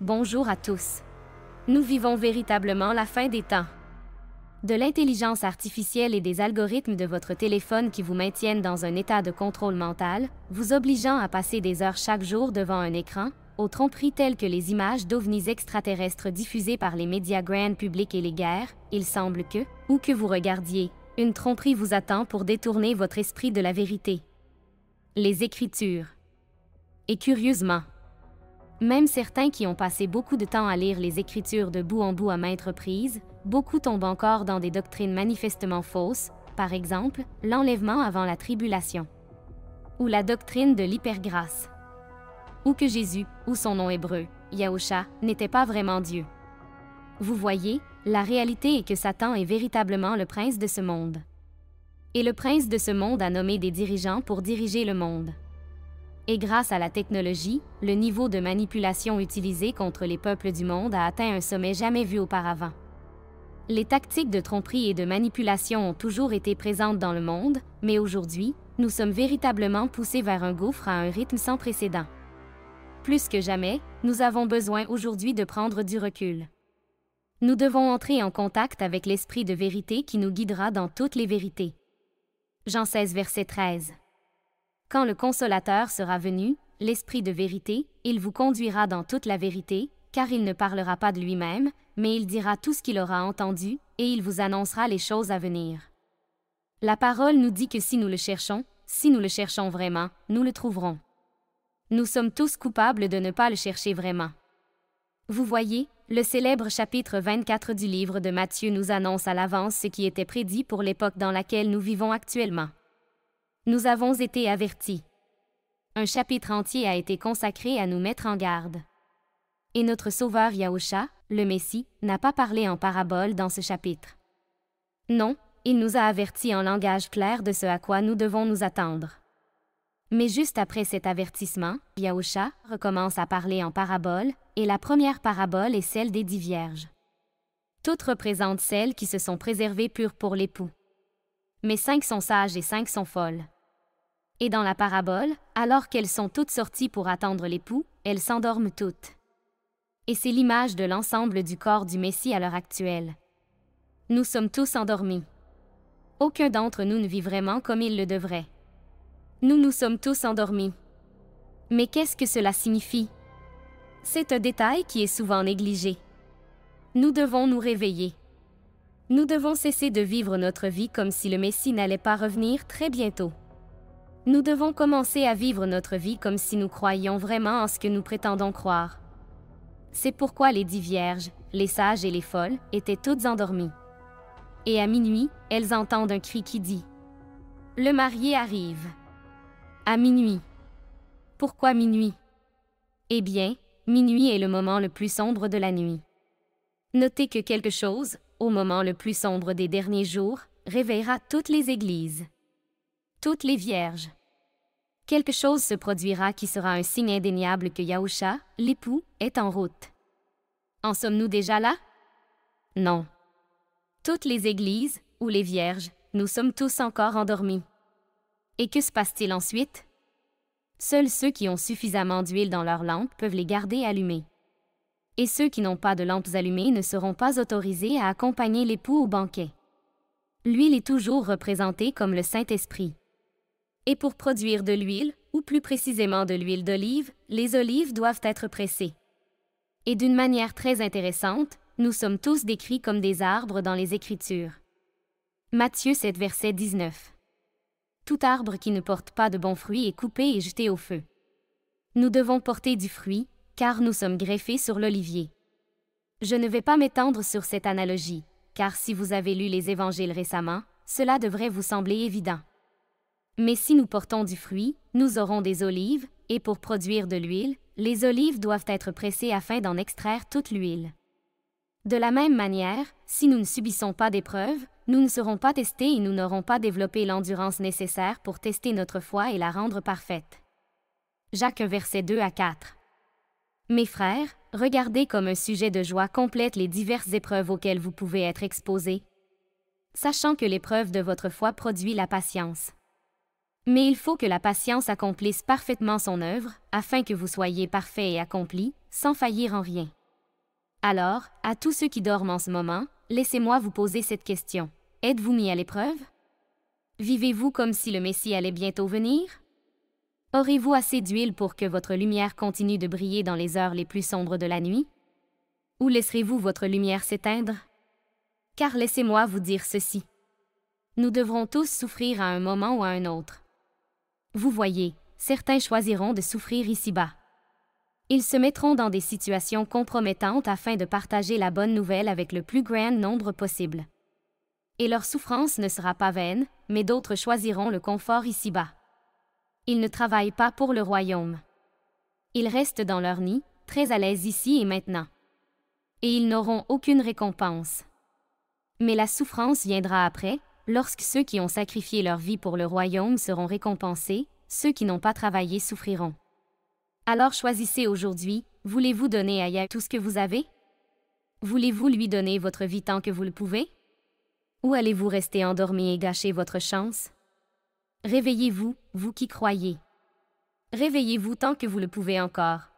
Bonjour à tous. Nous vivons véritablement la fin des temps. De l'intelligence artificielle et des algorithmes de votre téléphone qui vous maintiennent dans un état de contrôle mental, vous obligeant à passer des heures chaque jour devant un écran, aux tromperies telles que les images d'ovnis extraterrestres diffusées par les médias grand publics et les guerres, il semble que, où que vous regardiez, une tromperie vous attend pour détourner votre esprit de la vérité. Les Écritures. Et curieusement, même certains qui ont passé beaucoup de temps à lire les Écritures de bout en bout à maintes reprises, beaucoup tombent encore dans des doctrines manifestement fausses, par exemple, l'enlèvement avant la tribulation. Ou la doctrine de l'hypergrâce. Ou que Jésus, ou son nom hébreu, Yahusha, n'était pas vraiment Dieu. Vous voyez, la réalité est que Satan est véritablement le prince de ce monde. Et le prince de ce monde a nommé des dirigeants pour diriger le monde. Et grâce à la technologie, le niveau de manipulation utilisé contre les peuples du monde a atteint un sommet jamais vu auparavant. Les tactiques de tromperie et de manipulation ont toujours été présentes dans le monde, mais aujourd'hui, nous sommes véritablement poussés vers un gouffre à un rythme sans précédent. Plus que jamais, nous avons besoin aujourd'hui de prendre du recul. Nous devons entrer en contact avec l'esprit de vérité qui nous guidera dans toutes les vérités. Jean 16, verset 13. Quand le Consolateur sera venu, l'Esprit de vérité, il vous conduira dans toute la vérité, car il ne parlera pas de lui-même, mais il dira tout ce qu'il aura entendu, et il vous annoncera les choses à venir. La parole nous dit que si nous le cherchons vraiment, nous le trouverons. Nous sommes tous coupables de ne pas le chercher vraiment. Vous voyez, le célèbre chapitre 24 du livre de Matthieu nous annonce à l'avance ce qui était prédit pour l'époque dans laquelle nous vivons actuellement. Nous avons été avertis. Un chapitre entier a été consacré à nous mettre en garde. Et notre Sauveur Yahusha, le Messie, n'a pas parlé en parabole dans ce chapitre. Non, il nous a avertis en langage clair de ce à quoi nous devons nous attendre. Mais juste après cet avertissement, Yahusha recommence à parler en parabole, et la première parabole est celle des 10 vierges. Toutes représentent celles qui se sont préservées pures pour l'époux. Mais 5 sont sages et 5 sont folles. Et dans la parabole, alors qu'elles sont toutes sorties pour attendre l'époux, elles s'endorment toutes. Et c'est l'image de l'ensemble du corps du Messie à l'heure actuelle. Nous sommes tous endormis. Aucun d'entre nous ne vit vraiment comme il le devrait. Nous sommes tous endormis. Mais qu'est-ce que cela signifie? C'est un détail qui est souvent négligé. Nous devons nous réveiller. Nous devons cesser de vivre notre vie comme si le Messie n'allait pas revenir très bientôt. Nous devons commencer à vivre notre vie comme si nous croyions vraiment en ce que nous prétendons croire. C'est pourquoi les 10 vierges, les sages et les folles, étaient toutes endormies. Et à minuit, elles entendent un cri qui dit « Le marié arrive !» À minuit. Pourquoi minuit? Eh bien, minuit est le moment le plus sombre de la nuit. Notez que quelque chose, au moment le plus sombre des derniers jours, réveillera toutes les églises. Toutes les vierges. Quelque chose se produira qui sera un signe indéniable que Yahusha, l'époux, est en route. En sommes-nous déjà là? Non. Toutes les églises, ou les vierges, nous sommes tous encore endormis. Et que se passe-t-il ensuite? Seuls ceux qui ont suffisamment d'huile dans leurs lampes peuvent les garder allumées. Et ceux qui n'ont pas de lampes allumées ne seront pas autorisés à accompagner l'époux au banquet. L'huile est toujours représentée comme le Saint-Esprit. Et pour produire de l'huile, ou plus précisément de l'huile d'olive, les olives doivent être pressées. Et d'une manière très intéressante, nous sommes tous décrits comme des arbres dans les Écritures. Matthieu 7, verset 19. Tout arbre qui ne porte pas de bons fruits est coupé et jeté au feu. Nous devons porter du fruit, car nous sommes greffés sur l'olivier. Je ne vais pas m'étendre sur cette analogie, car si vous avez lu les évangiles récemment, cela devrait vous sembler évident. Mais si nous portons du fruit, nous aurons des olives, et pour produire de l'huile, les olives doivent être pressées afin d'en extraire toute l'huile. De la même manière, si nous ne subissons pas d'épreuves, nous ne serons pas testés et nous n'aurons pas développé l'endurance nécessaire pour tester notre foi et la rendre parfaite. Jacques 1, verset 2 à 4. Mes frères, regardez comme un sujet de joie complète les diverses épreuves auxquelles vous pouvez être exposés, sachant que l'épreuve de votre foi produit la patience. Mais il faut que la patience accomplisse parfaitement son œuvre, afin que vous soyez parfaits et accomplis, sans faillir en rien. Alors, à tous ceux qui dorment en ce moment, laissez-moi vous poser cette question. Êtes-vous mis à l'épreuve? Vivez-vous comme si le Messie allait bientôt venir? Aurez-vous assez d'huile pour que votre lumière continue de briller dans les heures les plus sombres de la nuit? Ou laisserez-vous votre lumière s'éteindre? Car laissez-moi vous dire ceci. Nous devrons tous souffrir à un moment ou à un autre. Vous voyez, certains choisiront de souffrir ici-bas. Ils se mettront dans des situations compromettantes afin de partager la bonne nouvelle avec le plus grand nombre possible. Et leur souffrance ne sera pas vaine, mais d'autres choisiront le confort ici-bas. Ils ne travaillent pas pour le royaume. Ils restent dans leur nid, très à l'aise ici et maintenant. Et ils n'auront aucune récompense. Mais la souffrance viendra après, lorsque ceux qui ont sacrifié leur vie pour le royaume seront récompensés, ceux qui n'ont pas travaillé souffriront. Alors choisissez aujourd'hui, voulez-vous donner à Yahweh tout ce que vous avez? Voulez-vous lui donner votre vie tant que vous le pouvez? Ou allez-vous rester endormi et gâcher votre chance? Réveillez-vous, vous qui croyez. Réveillez-vous tant que vous le pouvez encore.